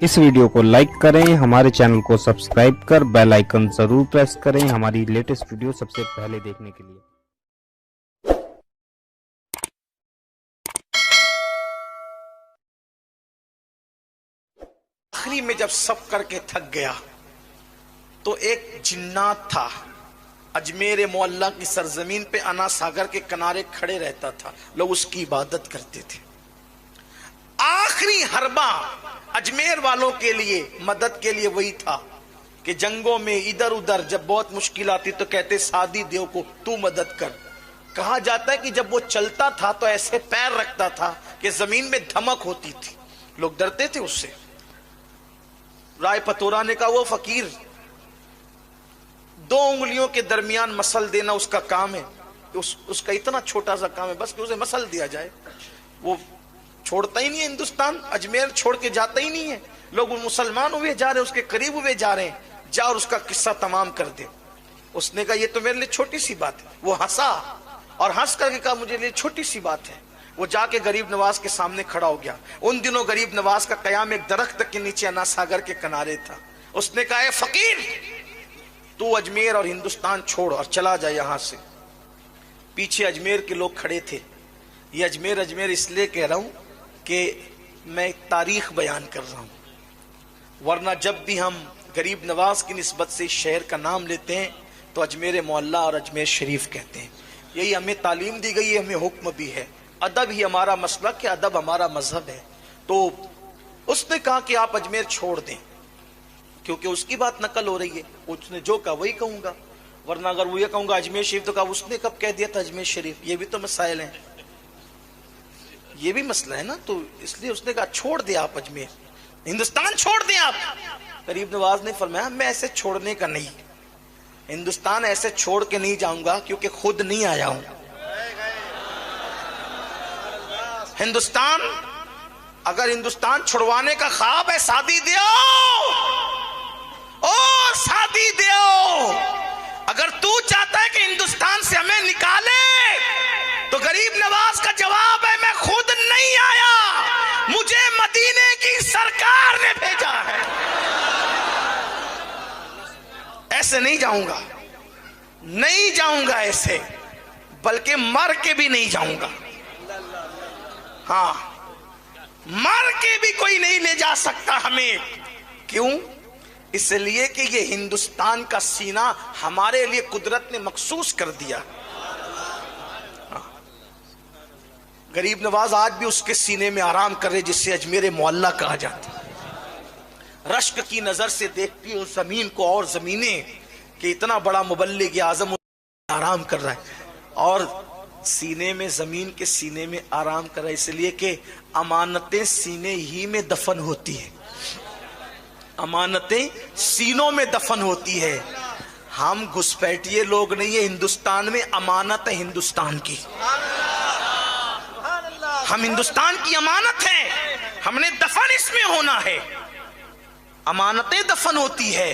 इस वीडियो को लाइक करें, हमारे चैनल को सब्सक्राइब कर बेल आइकन जरूर प्रेस करें हमारी लेटेस्ट वीडियो सबसे पहले देखने के लिए। आखिरी में जब सब करके थक गया तो एक जिन्नात था, अजमेर मोहल्ला की सरजमीन पे अना सागर के किनारे खड़े रहता था। लोग उसकी इबादत करते थे। आखिरी हरबा अजमेर वालों के लिए मदद के लिए वही था कि जंगों में इधर उधर जब बहुत मुश्किल आती तो कहते सादी देव को तू मदद कर। कहा जाता है कि जब वो चलता था तो ऐसे पैर रखता था कि जमीन में धमक होती थी, लोग डरते थे उससे। राय पतोरा ने कहा वो फकीर 2 उंगलियों के दरमियान मसल देना उसका काम है, उसका इतना छोटा सा काम है बस कि उसे मसल दिया जाए। वो छोड़ता ही नहीं है हिंदुस्तान, अजमेर छोड़ के जाता ही नहीं है। लोग मुसलमान हुए जा रहे हैं, उसके करीब हुए जा रहे हैं, जा और उसका किस्सा तमाम कर दे। उसने कहा ये तो मेरे लिए छोटी सी बात है। वो हंसा और हंस करके कहा मुझे लिए छोटी सी बात है। वो जाके गरीब नवाज के सामने खड़ा हो गया। उन दिनों गरीब नवाज का कयाम एक दरख्त के नीचे अना सागर के किनारे था। उसने कहा ए फकीर तू अजमेर और हिंदुस्तान छोड़ और चला जा यहां से। पीछे अजमेर के लोग खड़े थे। ये अजमेर अजमेर इसलिए कह रहा हूं कि मैं तारीख बयान कर रहा हूं, वरना जब भी हम गरीब नवाज की निस्बत से शहर का नाम लेते हैं तो अजमेर मोहल्ला और अजमेर शरीफ कहते हैं। यही हमें तालीम दी गई है, हमें हुक्म भी है। अदब ही हमारा मसलक है, अदब हमारा मजहब है। तो उसने कहा कि आप अजमेर छोड़ दें, क्योंकि उसकी बात नकल हो रही है। उसने जो कहा वही कहूंगा, वरना अगर वो ये कहूंगा अजमेर शरीफ तो कहा उसने कब कह दिया था अजमेर शरीफ। ये भी तो मसाइल हैं, ये भी मसला है ना। तो इसलिए उसने कहा छोड़ दे आप अजमेर, हिंदुस्तान छोड़ दें आप। गरीब नवाज ने फरमाया मैं ऐसे छोड़ने का नहीं, हिंदुस्तान ऐसे छोड़ के नहीं जाऊंगा क्योंकि खुद नहीं आया हूं। हिंदुस्तान अगर हिंदुस्तान छुड़वाने का ख्वाब है सादी देओ, ओ सादी देओ, अगर तू चाहता है कि हिंदुस्तान से हमें निकाले तो गरीब नवाज का जवाब है मैं खुद नहीं आया, मुझे मदीने की सरकार ने भेजा है। ऐसे नहीं जाऊंगा, नहीं जाऊंगा ऐसे, बल्कि मर के भी नहीं जाऊंगा। हाँ, मर के भी कोई नहीं ले जा सकता हमें। क्यों? इसलिए कि ये हिंदुस्तान का सीना हमारे लिए कुदरत ने मखसूस कर दिया। गरीब नवाज आज भी उसके सीने में आराम कर रहे जिससे अजमेर मोहल्ला कहा जाता। रश्क की नजर से देखती है उस जमीन को और जमीनें कि इतना बड़ा मुबल्लिग आजम आराम कर रहा है, और सीने में जमीन के सीने में आराम कर रहा है। इसलिए कि अमानतें सीने ही में दफन होती है, अमानतें सीनों में दफन होती है। हम घुसपैठिए लोग नहीं है, हिंदुस्तान में अमानत है हिंदुस्तान की। हम हिंदुस्तान की अमानत हैं, हमने दफन इसमें होना है। अमानतें दफन होती है,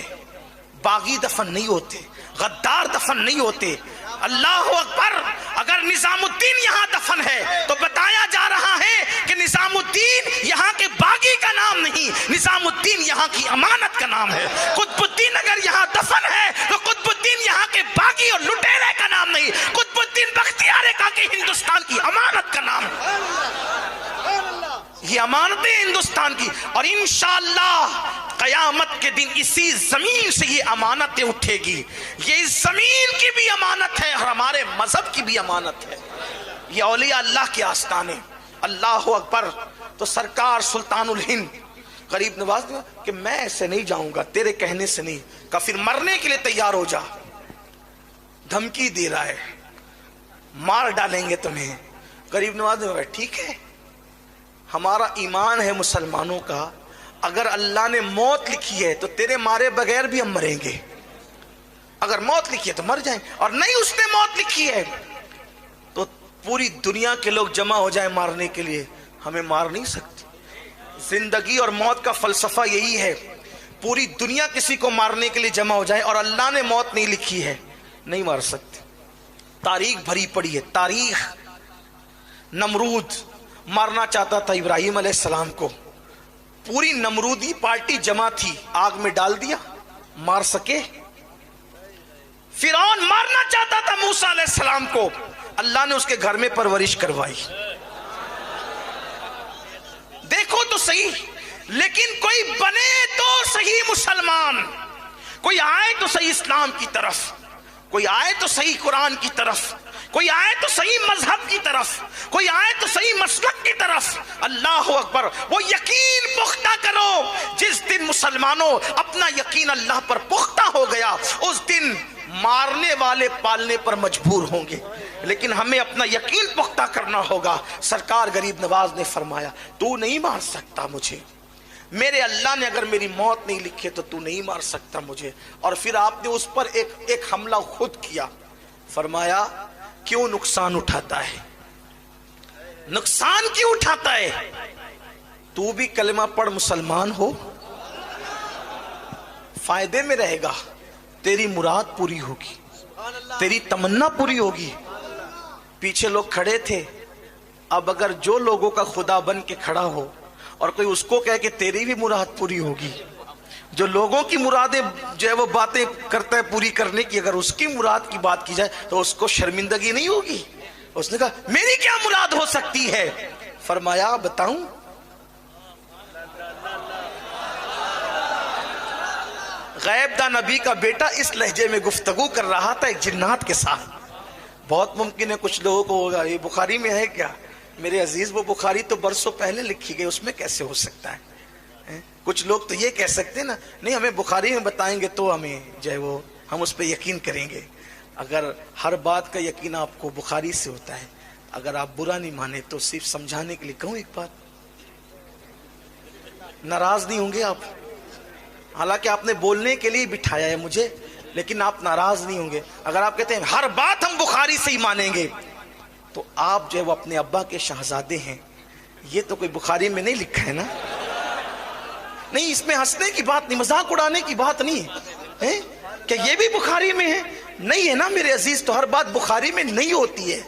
बागी दफन नहीं होते, गद्दार दफन नहीं होते। अल्लाह अकबर, अगर निजामुद्दीन यहाँ दफन है तो बताया जा रहा है कि निजामुद्दीन यहाँ के बागी का नाम नहीं, निजामुद्दीन यहाँ की अमानत का नाम है। कुतुबुद्दीन अगर यहाँ दफन है तो कुतुबुद्दीन यहाँ के बागी और लुटेरे का नाम नहीं, कुतुबुद्दीन बख्तियार का कि हिंदुस्तान की अमानत का नाम है। ये अमानतें हिंदुस्तान की, और इंशाअल्लाह कयामत के दिन इसी जमीन से ये अमानतें उठेगी। ये इस जमीन की भी अमानत है और हमारे मजहब की भी अमानत है। ये औलिया अल्लाह के आस्ताने। अल्लाह अकबर। तो सरकार सुल्तानुल हिंद गरीब नवाज ने कि मैं ऐसे नहीं जाऊंगा, तेरे कहने से नहीं। का फिर मरने के लिए तैयार हो जा, धमकी दे रहा है, मार डालेंगे तुम्हें। गरीब नवाज ने कहा ठीक है, हमारा ईमान है मुसलमानों का, अगर अल्लाह ने मौत लिखी है तो तेरे मारे बगैर भी हम मरेंगे। अगर मौत लिखी है तो मर जाएं, और नहीं उसने मौत लिखी है तो पूरी दुनिया के लोग जमा हो जाए मारने के लिए, हमें मार नहीं सकते। जिंदगी और मौत का फलसफा यही है, पूरी दुनिया किसी को मारने के लिए जमा हो जाए और अल्लाह ने मौत नहीं लिखी है, नहीं मार सकते। तारीख भरी पड़ी है, तारीख। नमरूद मारना चाहता था इब्राहिम अलैहिस्सलाम को, पूरी नमरूदी पार्टी जमा थी, आग में डाल दिया, मार सके? फिरौन मारना चाहता था मूसा अलैहिस्सलाम को, अल्लाह ने उसके घर में परवरिश करवाई। देखो तो सही, लेकिन कोई बने तो सही मुसलमान, कोई आए तो सही इस्लाम की तरफ, कोई आए तो सही कुरान की तरफ, कोई आए तो सही मजहब की तरफ, कोई आए तो सही मसलक की तरफ। अल्लाह अकबर। वो यकीन पुख्ता करो, जिस दिन मुसलमानों अपना यकीन अल्लाह पर पुख्ता हो गया, उस दिन मारने वाले पालने पर मजबूर होंगे, लेकिन हमें अपना यकीन पुख्ता करना होगा। सरकार गरीब नवाज ने फरमाया, तू नहीं मार सकता मुझे, मेरे अल्लाह ने अगर मेरी मौत नहीं लिखी तो तू नहीं मार सकता मुझे। और फिर आपने उस पर एक हमला खुद किया। फरमाया, क्यों नुकसान उठाता है, नुकसान क्यों उठाता है? तू भी कलमा पढ़ मुसलमान हो, फायदे में रहेगा, तेरी मुराद पूरी होगी, तेरी तमन्ना पूरी होगी। पीछे लोग खड़े थे, अब अगर जो लोगों का खुदा बन के खड़ा हो और कोई उसको कहे कि तेरी भी मुराद पूरी होगी, जो लोगों की मुरादें जो है वो बातें करता है पूरी करने की, अगर उसकी मुराद की बात की जाए तो उसको शर्मिंदगी नहीं होगी? उसने कहा, मेरी क्या मुराद हो सकती है? फरमाया, बताऊं? गैब दा नबी का बेटा इस लहजे में गुफ्तगू कर रहा था एक जिन्नात के साथ। बहुत मुमकिन है कुछ लोगों को होगा, ये बुखारी में है क्या? मेरे अजीज, वो बुखारी तो बरसों पहले लिखी गई, उसमें कैसे हो सकता है? कुछ लोग तो ये कह सकते हैं ना, नहीं हमें बुखारी में बताएंगे तो हमें जो है वो हम उस पर यकीन करेंगे। अगर हर बात का यकीन आपको बुखारी से होता है, अगर आप बुरा नहीं माने तो सिर्फ समझाने के लिए कहूं एक बात, नाराज नहीं होंगे आप? हालांकि आपने बोलने के लिए बिठाया है मुझे, लेकिन आप नाराज नहीं होंगे। अगर आप कहते हैं हर बात हम बुखारी से ही मानेंगे, तो आप जो है वो अपने अब्बा के शहजादे हैं, ये तो कोई बुखारी में नहीं लिखा है ना? नहीं, इसमें हंसने की बात नहीं, मजाक उड़ाने की बात नहीं है कि ये भी बुखारी में है, नहीं है ना मेरे अजीज। तो हर बात बुखारी में नहीं होती है,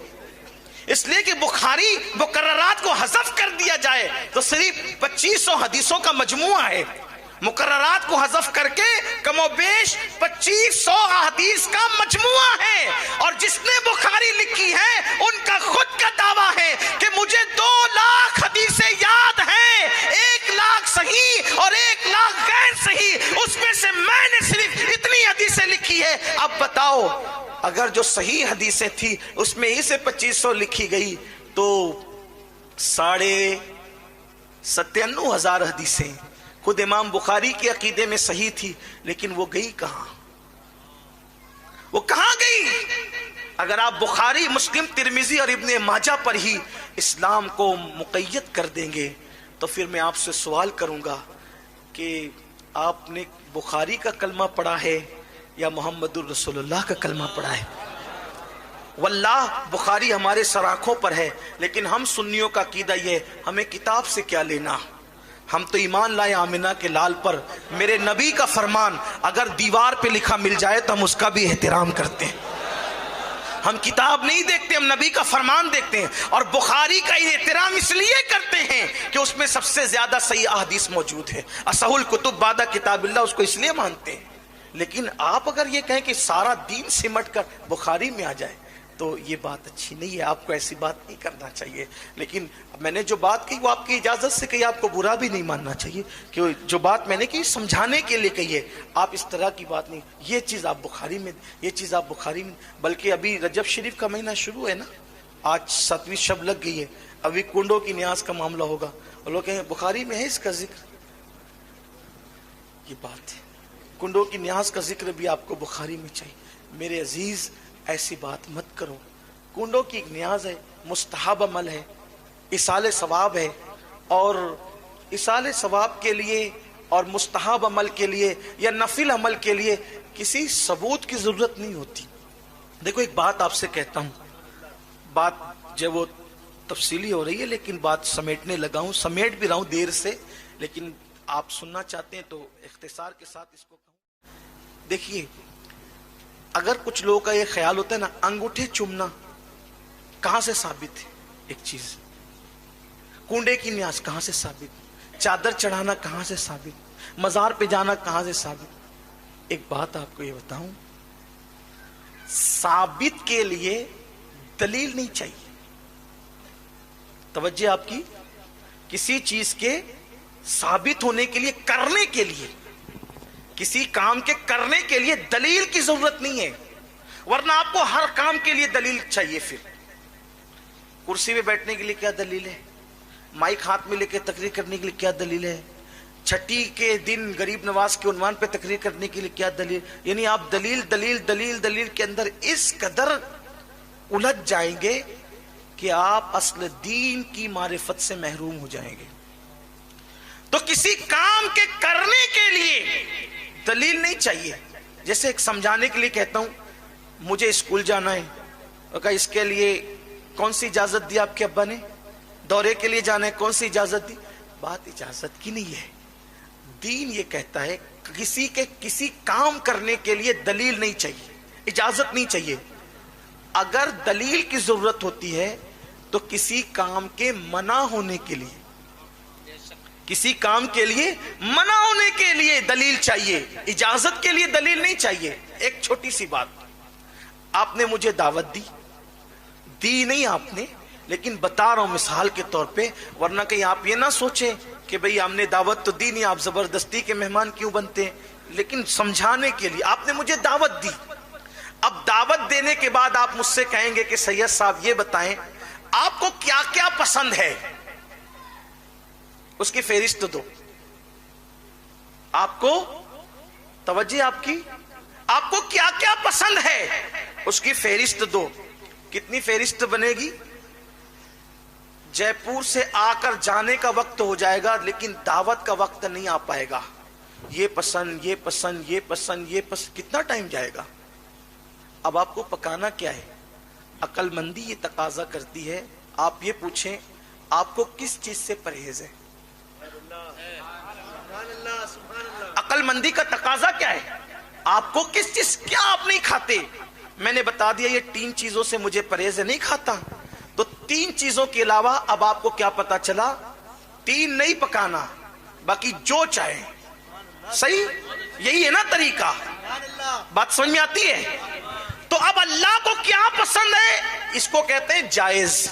इसलिए कि बुखारी मुकर्ररात को हज़फ कर दिया जाए तो सिर्फ 2500 हदीसों का मजमुआ है। मुकर्ररात को हज़फ करके कमोबेश 2500 हदीस का मजमुआ है। और जिसने बुखारी लिखी है उनका खुद का दावा है कि मुझे 2 लाख हदीसें याद हैं, 1 लाख सही और 1 लाख गैर सही, उसमें से मैंने सिर्फ इतनी हदीसें लिखी है। अब बताओ, अगर जो सही हदीसें थी उसमें इसे 2500 लिखी गई तो 97,500 हदीसें खुद इमाम बुखारी के अकीदे में सही थी, लेकिन वो गई कहां? वो कहां गई? अगर आप बुखारी, मुस्लिम, तिरमिजी और इब्ने माजा पर ही इस्लाम को मुक़य्यद कर देंगे तो फिर मैं आपसे सवाल करूंगा कि आपने बुखारी का कलमा पढ़ा है या मोहम्मदुर रसूलुल्लाह का कलमा पढ़ा है? वल्लाह बुखारी हमारे सराखों पर है, लेकिन हम सुन्नियों का अकीदा ये, हमें किताब से क्या लेना, हम तो ईमान लाए आमिना के लाल पर। मेरे नबी का फरमान अगर दीवार पे लिखा मिल जाए तो हम उसका भी एहतराम करते हैं। हम किताब नहीं देखते, हम नबी का फरमान देखते हैं। और बुखारी का एहतराम इसलिए करते हैं कि उसमें सबसे ज्यादा सही अहदीस मौजूद है। असहुल कुतुब बादा किताबिल्लाह, उसको इसलिए मानते हैं। लेकिन आप अगर ये कहें कि सारा दीन सिमट कर बुखारी में आ जाए तो ये बात अच्छी नहीं है, आपको ऐसी बात नहीं करना चाहिए। लेकिन मैंने जो बात कही वो आपकी इजाजत से कही, आपको बुरा भी नहीं मानना चाहिए कि जो बात मैंने की समझाने के लिए कही है। आप इस तरह की बात नहीं, ये चीज़ आप बुखारी में, ये चीज़ आप बुखारी में, बल्कि अभी रजब शरीफ का महीना शुरू है ना, आज 7वीं शब लग गई है, अभी कुंडों की न्याज का मामला होगा और लोग कहेंगे बुखारी में है इसका जिक्र। ये बात है, कुंडों की न्याज का जिक्र भी आपको बुखारी में चाहिए। मेरे अजीज, ऐसी बात मत करो। कुंडों की एक न्याज है, मुस्तहब अमल है, इसाले सवाब है, और इसाले सवाब के लिए और मुस्तहब अमल के लिए या नफिल अमल के लिए किसी सबूत की जरूरत नहीं होती। देखो एक बात आपसे कहता हूं, बात जो वो तफसीली हो रही है लेकिन बात समेटने लगा हूं, समेट भी रहा हूं देर से, लेकिन आप सुनना चाहते हैं तो इख्तिसार के साथ इसको कहूं। देखिए, अगर कुछ लोगों का ये ख्याल होता है ना, अंगूठे चूमना कहां से साबित है? एक चीज, कुंडे की न्याज कहां से साबित? चादर चढ़ाना कहां से साबित, मजार पे जाना कहां से साबित। एक बात आपको ये बताऊं, साबित के लिए दलील नहीं चाहिए। तवज्जो आपकी, किसी चीज के साबित होने के लिए, करने के लिए, किसी काम के करने के लिए दलील की जरूरत नहीं है, वरना आपको हर काम के लिए दलील चाहिए। फिर कुर्सी पे बैठने के लिए क्या दलील है, माइक हाथ में लेके तकरीर करने के लिए क्या दलील है, छठी के दिन गरीब नवाज के उन्वान पे तकरीर करने के लिए क्या दलील। यानी आप दलील दलील दलील दलील के अंदर इस कदर उलझ जाएंगे कि आप असल दीन की मारिफत से महरूम हो जाएंगे। तो किसी काम के करने के लिए दलील नहीं चाहिए। जैसे एक समझाने के लिए कहता हूं, मुझे स्कूल जाना है, और इसके लिए कौन सी इजाजत दी आपके अब्बा ने, दौरे के लिए जाना है कौन सी इजाजत दी। बात इजाजत की नहीं है, दीन ये कहता है किसी काम करने के लिए दलील नहीं चाहिए, इजाजत नहीं चाहिए। अगर दलील की जरूरत होती है तो किसी काम के मना होने के लिए, किसी काम के लिए मना होने के लिए दलील चाहिए, इजाजत के लिए दलील नहीं चाहिए। एक छोटी सी बात, आपने मुझे दावत दी नहीं आपने, लेकिन बता रहा हूं मिसाल के तौर पे, वरना कहीं आप ये ना सोचें कि भाई हमने दावत तो दी नहीं, आप जबरदस्ती के मेहमान क्यों बनते हैं। लेकिन समझाने के लिए आपने मुझे दावत दी। अब दावत देने के बाद आप मुझसे कहेंगे कि सैयद साहब ये बताएं आपको क्या क्या पसंद है, उसकी फेरिस्त दो। आपको तवज्जो आपकी, आपको क्या क्या पसंद है उसकी फेरिस्त दो। कितनी फेरिस्त बनेगी? जयपुर से आकर जाने का वक्त हो जाएगा, लेकिन दावत का वक्त नहीं आ पाएगा। ये पसंद, ये पसंद, ये पसंद, ये पसंद, कितना टाइम जाएगा। अब आपको पकाना क्या है? अक्लमंदी ये तकाजा करती है आप ये पूछें आपको किस चीज से परहेज है। अक्लमंदी का तकाजा क्या है? आपको किस चीज, क्या आप नहीं खाते? मैंने बता दिया ये 3 चीजों से मुझे परहेज है, नहीं खाता। तो 3 चीजों के अलावा अब आपको क्या पता चला? 3 नहीं पकाना, बाकी जो चाहे। सही, यही है ना तरीका। बात समझ में आती है? तो अब अल्लाह को क्या पसंद है, इसको कहते हैं जायज,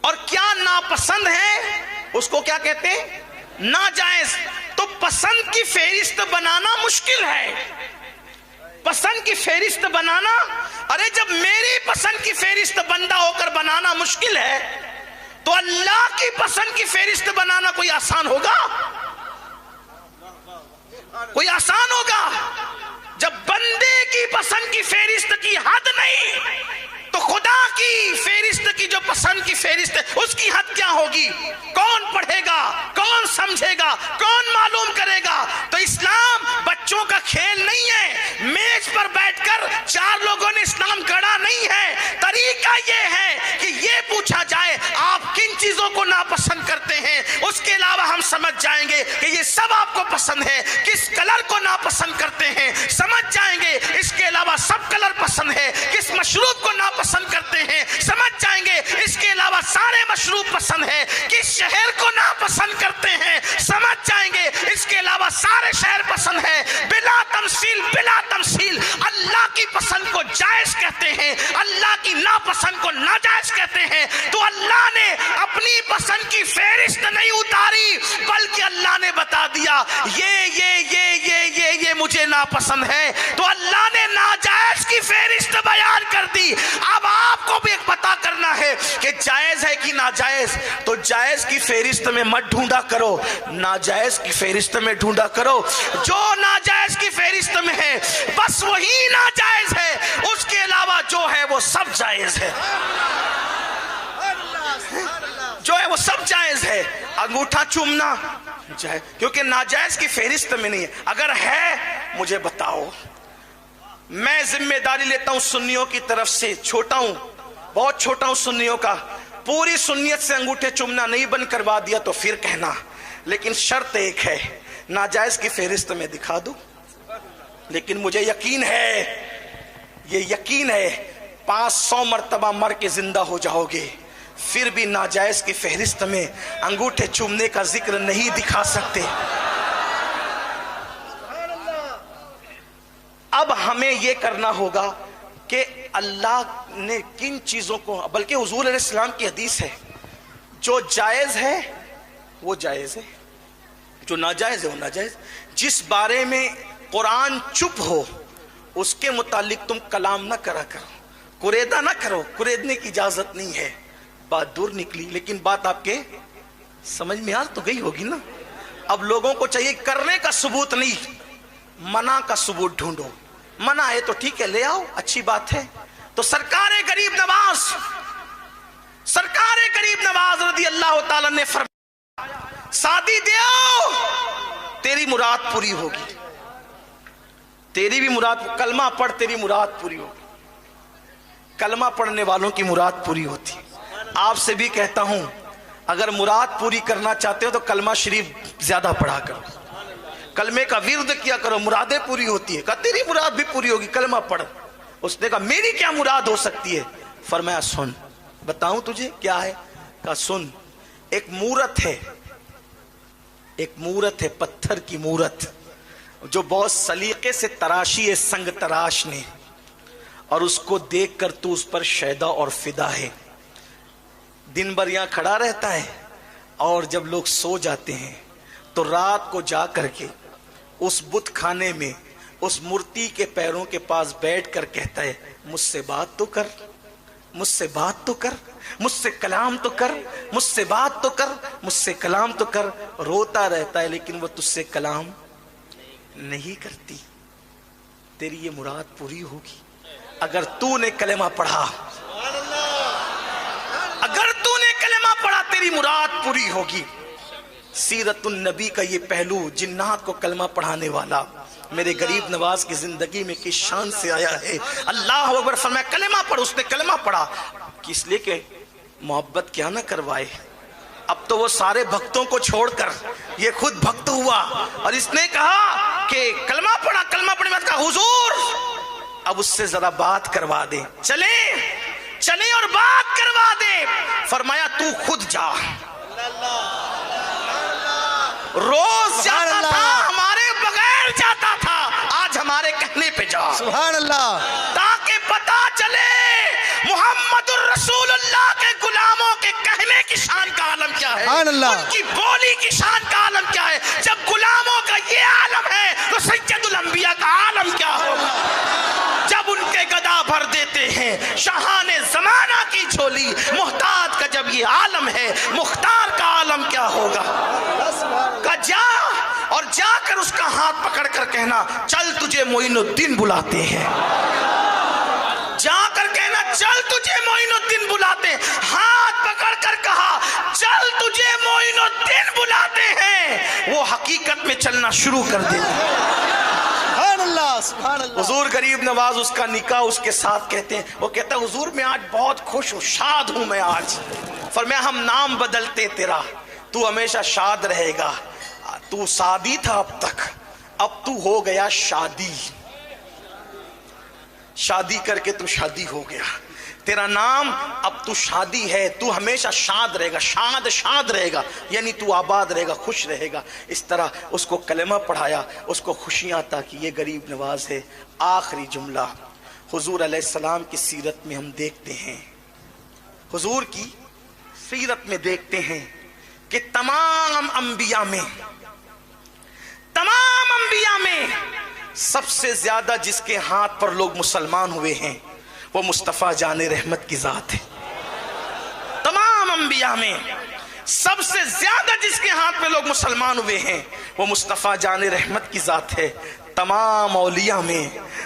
और क्या नापसंद है उसको क्या कहते हैं? नाजायज। तो पसंद की फेरिस्त बनाना मुश्किल है। पसंद की फेरिस्त बनाना, अरे जब मेरी पसंद की फेरिस्त बंदा होकर बनाना मुश्किल है, तो अल्लाह की पसंद की फेरिस्त बनाना कोई आसान होगा? कोई आसान होगा? जब बंदे की पसंद की फेरिस्त की हद नहीं, तो खुदा की फेरिस्त की जो पसंद की फेरिस्त है उसकी हद क्या होगी? कौन पढ़ेगा, कौन समझेगा, कौन मालूम करेगा? तो इस्लाम बच्चों का खेल नहीं है, मेज पर बैठकर 4 लोगों ने इस्लाम गढ़ा नहीं है। तरीका ये है कि ये पूछा जाए आप किन चीजों को नापसंद करते हैं, उसके अलावा हम समझ जाएंगे कि ये सब आपको पसंद है। किस कलर को नापसंद करते हैं समझ जाएंगे, इसके अलावा सब कलर पसंद है। किस मशरूब को नापसंद करते हैं समझ जाएंगे, इसके अलावा सारे मशरूब पसंद है। किस शहर को नापसंद करते हैं समझ जाएंगे, इसके अलावा सारे शहर पसंद है। बिला तमसील, बिला तमसील अल्लाह की पसंद को जायज कहते हैं, अल्लाह की नापसंद को नाजायज कहते हैं। तो अल्लाह ने अपनी पसंद की फेरिस्त नहीं उतारी, बल्कि अल्लाह ने बता दिया ये मुझे नापसंद है, तो अल्लाह ने नाजायज की फेरिस्त बयान कर दी। अब आपको भी पता करना है कि जायज है कि नाजायज। तो जायज की फेरिस्त में मत ढूंढा करो, नाजायज की फेरिस्त में ढूंढा करो। जो नाजायज की फेरिस्त में है बस वही नाजायज है, उसके अलावा जो है वो सब जायज है। जो है वो सब जायज है। अंगूठा चूमना जायज, क्योंकि नाजायज की फेरिस्त में नहीं है। अगर है मुझे बताओ, मैं जिम्मेदारी लेता हूं सुन्नियों की तरफ से, छोटा हूं, बहुत छोटा हूं सुन्नियों का। पूरी सुन्नियत से अंगूठे चूमना नहीं बंद करवा दिया तो फिर कहना, लेकिन शर्त एक है, नाजायज की फेरिस्त में दिखा दूं। लेकिन मुझे यकीन है, ये यकीन है 500 मर्तबा मर के जिंदा हो जाओगे, پھر بھی ناجائز کی فہرست میں انگوٹھے چومنے کا ذکر نہیں دکھا سکتے. اب ہمیں یہ کرنا ہوگا کہ اللہ نے کن چیزوں کو، بلکہ حضور علیہ السلام کی حدیث ہے، جو جائز ہے وہ جائز ہے، جو ناجائز ہے وہ ناجائز. جس بارے میں قرآن چپ ہو اس کے متعلق تم کلام نہ کرا کرو، قریدہ نہ کرو. قریدنے کی اجازت نہیں ہے. بات دور نکلی لیکن بات آپ کے سمجھ میں آ تو گئی ہوگی نا. اب لوگوں کو چاہیے کرنے کا ثبوت نہیں، منع کا ثبوت ڈھونڈو. منع ہے تو ٹھیک ہے لے آؤ، اچھی بات ہے. تو سرکار غریب نواز رضی اللہ تعالی نے فرمایا شادی دے آؤ، تیری مراد پوری ہوگی. تیری بھی مراد، کلمہ پڑھ تیری مراد پوری ہوگی. کلمہ پڑھنے والوں کی مراد پوری ہوتی ہے. آپ سے بھی کہتا ہوں اگر مراد پوری کرنا چاہتے ہو تو کلمہ شریف زیادہ پڑھا کرو، کلمے کا ورد کیا کرو، مرادیں پوری ہوتی ہے. کہا تیری مراد بھی پوری ہوگی، کلمہ پڑھ. اس نے کہا میری کیا مراد ہو سکتی ہے؟ فرمایا سن بتاؤں تجھے کیا ہے. کہا سن، ایک مورت ہے پتھر کی مورت جو بہت سلیقے سے تراشی ہے سنگ تراش نے، اور اس کو دیکھ کر تو اس پر شیدا اور فدا ہے. دن بھر یہاں کھڑا رہتا ہے اور جب لوگ سو جاتے ہیں تو رات کو جا کر کے اس بت خانے میں اس مورتی کے پیروں کے پاس بیٹھ کر کہتا ہے مجھ سے بات تو کر، مجھ سے بات تو کر، مجھ سے کلام تو کر، مجھ سے بات تو کر، مجھ سے کلام تو کر. روتا رہتا ہے لیکن وہ تجھ سے کلام نہیں کرتی. تیری یہ مراد پوری ہوگی اگر تو نے کلمہ پڑھا. اگر تو نے کلمہ پڑھا تیری مراد پوری ہوگی. سیرت النبی کا یہ پہلو جنات کو کلمہ پڑھانے والا میرے غریب نواز کی زندگی میں کس شان سے آیا ہے. اللہ اکبر فرمایا کلمہ پڑھ. اس نے کلمہ پڑھا اس لیے کہ محبت کیا نہ کروائے. اب تو وہ سارے بھکتوں کو چھوڑ کر یہ خود بھکت ہوا اور اس نے کہا کہ کلمہ پڑھا. کلمہ پڑھنے بعد کہا حضور اب اس سے ذرا بات کروا دیں. چلے اور بات کروا دے. فرمایا تو خود جا. روز جاتا تھا ہمارے بغیر جاتا تھا، آج ہمارے کہنے پہ جا. سبحان اللہ. تاکہ پتا چلے محمد الرسول اللہ کے غلاموں کے کہنے کی شان کا عالم کیا ہے، سبحان اللہ. ان کی بولی کی شان کا عالم کیا ہے. جب غلاموں کا یہ عالم ہے تو سید الانبیاء کا عالم کیا ہوگا. جب ان کے گدا بھر دیتے ہیں شاہان زمانہ کی جھولی، محتاج کا جب یہ عالم ہے مختار کا عالم کیا ہوگا. کہ جا اور جا کر اس کا ہاتھ پکڑ کر کہنا چل تجھے معین الدین بلاتے ہیں. جا کر کہنا چل تجھے معین الدین بلاتے ہیں. ہاتھ پکڑ کر کہا چل تجھے معین الدین بلاتے ہیں. وہ حقیقت میں چلنا شروع کر دیتا. سبحان اللہ. سبحان اللہ. حضور غریب نواز اس کا نکاح اس کے ساتھ کہتے ہیں. وہ کہتا ہے حضور میں آج بہت خوش ہوں، شاد ہوں میں آج. فرمایا ہم نام بدلتے تیرا، تو ہمیشہ شاد رہے گا. تو شادی تھا اب تک، اب تو ہو گیا شادی. شادی کر کے تو شادی ہو گیا. تیرا نام اب تو شادی ہے. تو ہمیشہ شاد رہے گا، شاد رہے گا، یعنی تو آباد رہے گا، خوش رہے گا. اس طرح اس کو کلمہ پڑھایا، اس کو خوشیاں عطا کی. یہ غریب نواز ہے. آخری جملہ حضور علیہ السلام کی سیرت میں ہم دیکھتے ہیں، حضور کی سیرت میں دیکھتے ہیں کہ تمام انبیاء میں سب سے زیادہ جس کے ہاتھ پر لوگ مسلمان ہوئے ہیں وہ مصطفیٰ جان رحمت کی ذات ہے. تمام انبیاء میں سب سے زیادہ جس کے ہاتھ میں لوگ مسلمان ہوئے ہیں وہ مصطفیٰ جان رحمت کی ذات ہے. تمام اولیاء میں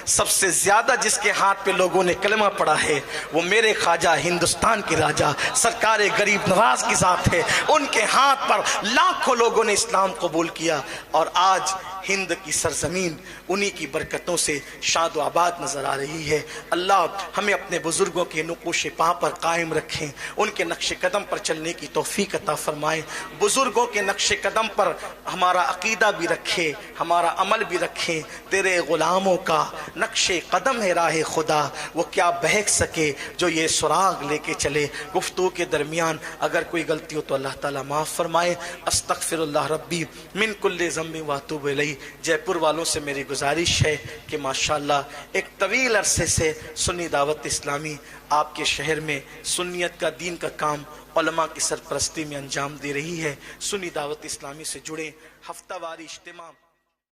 سب سے زیادہ جس کے ہاتھ پہ لوگوں نے کلمہ پڑھا ہے وہ میرے خواجہ ہندوستان کے راجہ سرکار غریب نواز کی ذات ہے. ان کے ہاتھ پر لاکھوں لوگوں نے اسلام قبول کیا اور آج ہند کی سرزمین انہی کی برکتوں سے شاد و آباد نظر آ رہی ہے. اللہ ہمیں اپنے بزرگوں کے نقوش پا پر قائم رکھیں، ان کے نقش قدم پر چلنے کی توفیق عطا فرمائیں. بزرگوں کے نقش قدم پر ہمارا عقیدہ بھی رکھے، ہمارا عمل بھی رکھیں. تیرے غلاموں کا نقش قدم ہے راہ خدا، وہ کیا بہک سکے جو یہ سراغ لے کے چلے۔ گفتگو کے درمیان اگر کوئی غلطی ہو تو اللہ تعالیٰ معاف فرمائے۔ استغفر اللہ ربی من کل ذنب واتوب الیہ۔ جے پور والوں سے میری گزارش ہے کہ ماشاءاللہ ایک طویل عرصے سے سنی دعوت اسلامی آپ کے شہر میں سنیت کا دین کا کام علماء کی سرپرستی میں انجام دے رہی ہے۔ سنی دعوت اسلامی سے جڑے ہفتہ واری اجتماع